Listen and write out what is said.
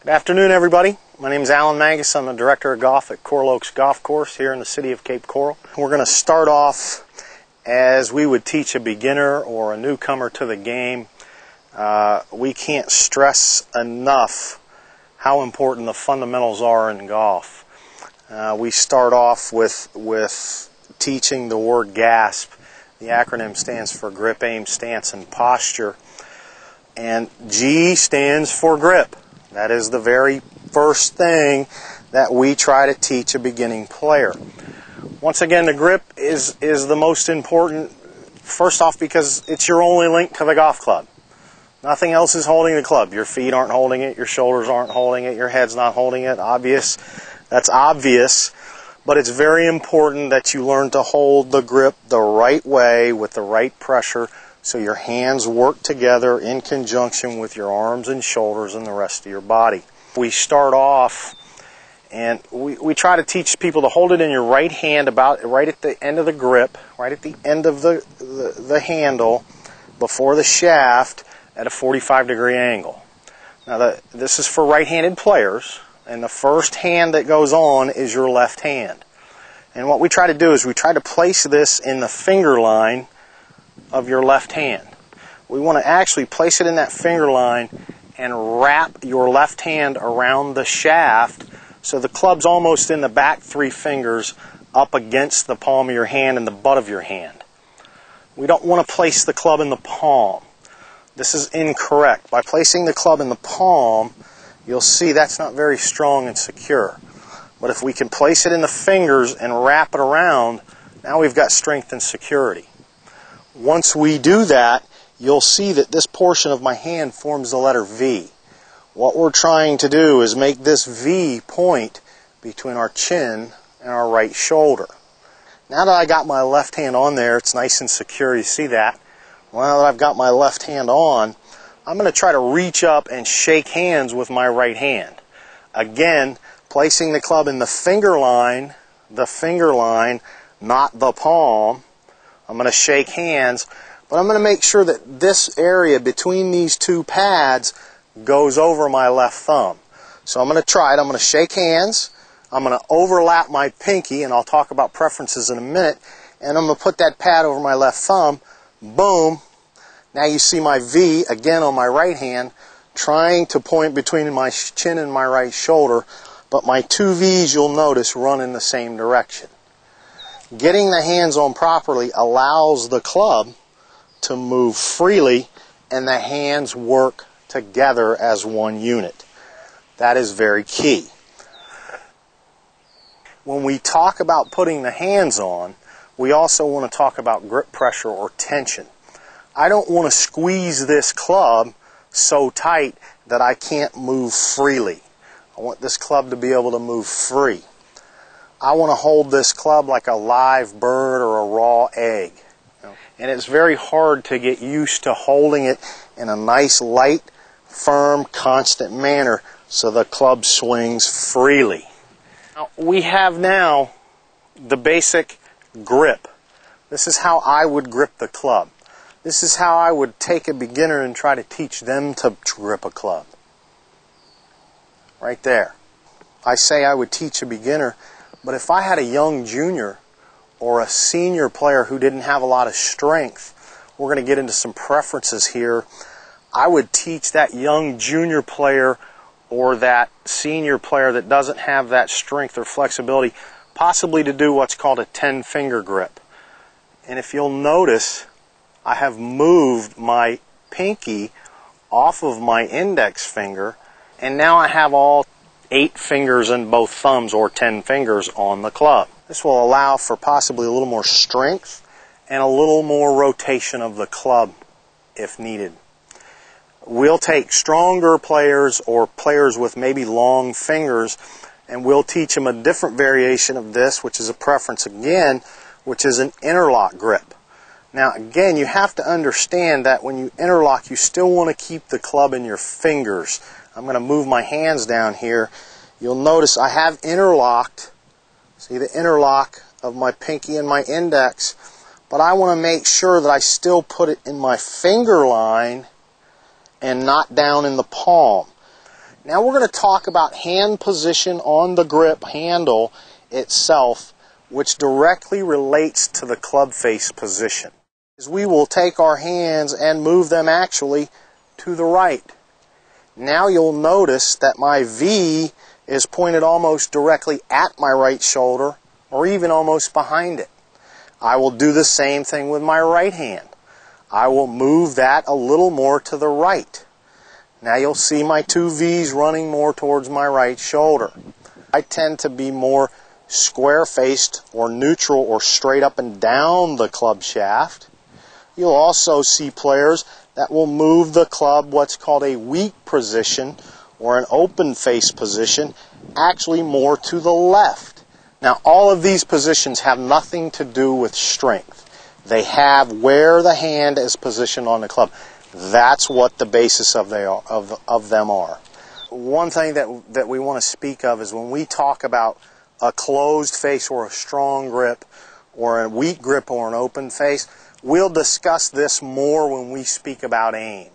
Good afternoon, everybody. My name is Alan Manguson. I'm the Director of Golf at Coral Oaks Golf Course here in the city of Cape Coral. We're going to start off as we would teach a beginner or a newcomer to the game. We can't stress enough how important the fundamentals are in golf. We start off with teaching the word GASP. The acronym stands for grip, aim, stance, and posture. And G stands for grip. That is the very first thing that we try to teach a beginning player. Once again, the grip is the most important, first off because it's your only link to the golf club. Nothing else is holding the club. Your feet aren't holding it, your shoulders aren't holding it, your head's not holding it. That's obvious, but it's very important that you learn to hold the grip the right way with the right pressure, so your hands work together in conjunction with your arms and shoulders and the rest of your body. We start off and we try to teach people to hold it in your right hand about right at the end of the grip, right at the end of the handle before the shaft at a 45-degree angle. Now this is for right-handed players, and the first hand that goes on is your left hand. And what we try to do is we try to place this in the finger line of your left hand. We want to actually place it in that finger line and wrap your left hand around the shaft so the club's almost in the back three fingers up against the palm of your hand and the butt of your hand. We don't want to place the club in the palm. This is incorrect. By placing the club in the palm, you'll see that's not very strong and secure. But if we can place it in the fingers and wrap it around, now we've got strength and security. Once we do that, you'll see that this portion of my hand forms the letter V. What we're trying to do is make this V point between our chin and our right shoulder. Now that I got my left hand on there, it's nice and secure, you see that? Well, now that I've got my left hand on, I'm going to try to reach up and shake hands with my right hand. Again, placing the club in the finger line, not the palm. I'm going to shake hands, but I'm going to make sure that this area between these two pads goes over my left thumb. So I'm going to try it. I'm going to shake hands. I'm going to overlap my pinky, and I'll talk about preferences in a minute, and I'm going to put that pad over my left thumb. Boom. Now you see my V, again on my right hand, trying to point between my chin and my right shoulder, but my two V's, you'll notice, run in the same direction. Getting the hands on properly allows the club to move freely and the hands work together as one unit. That is very key. When we talk about putting the hands on, we also want to talk about grip pressure or tension. I don't want to squeeze this club so tight that I can't move freely. I want this club to be able to move free. I want to hold this club like a live bird or a raw egg. And it's very hard to get used to holding it in a nice, light, firm, constant manner so the club swings freely. Now, we have now the basic grip. This is how I would grip the club. This is how I would take a beginner and try to teach them to grip a club. Right there. I say I would teach a beginner, but if I had a young junior or a senior player who didn't have a lot of strength, we're going to get into some preferences here, I would teach that young junior player or that senior player that doesn't have that strength or flexibility possibly to do what's called a 10-finger grip. And if you'll notice, I have moved my pinky off of my index finger, and now I have all 8 fingers and both thumbs, or 10 fingers, on the club. This will allow for possibly a little more strength and a little more rotation of the club if needed. We'll take stronger players or players with maybe long fingers, and we'll teach them a different variation of this, which is a preference again, which is an interlock grip. Now again, you have to understand that when you interlock, you still want to keep the club in your fingers. I'm going to move my hands down here. You'll notice I have interlocked. See the interlock of my pinky and my index, but I want to make sure that I still put it in my finger line and not down in the palm. Now we're going to talk about hand position on the grip handle itself, which directly relates to the club face position. We will take our hands and move them actually to the right. Now you'll notice that my V is pointed almost directly at my right shoulder, or even almost behind it. I will do the same thing with my right hand. I will move that a little more to the right. Now you'll see my two V's running more towards my right shoulder. I tend to be more square-faced or neutral or straight up and down the club shaft. You'll also see players that will move the club what's called a weak position or an open face position, actually more to the left. Now all of these positions have nothing to do with strength. They have where the hand is positioned on the club. That's what the basis of them are. One thing that we want to speak of is when we talk about a closed face or a strong grip or a weak grip or an open face, we'll discuss this more when we speak about aim.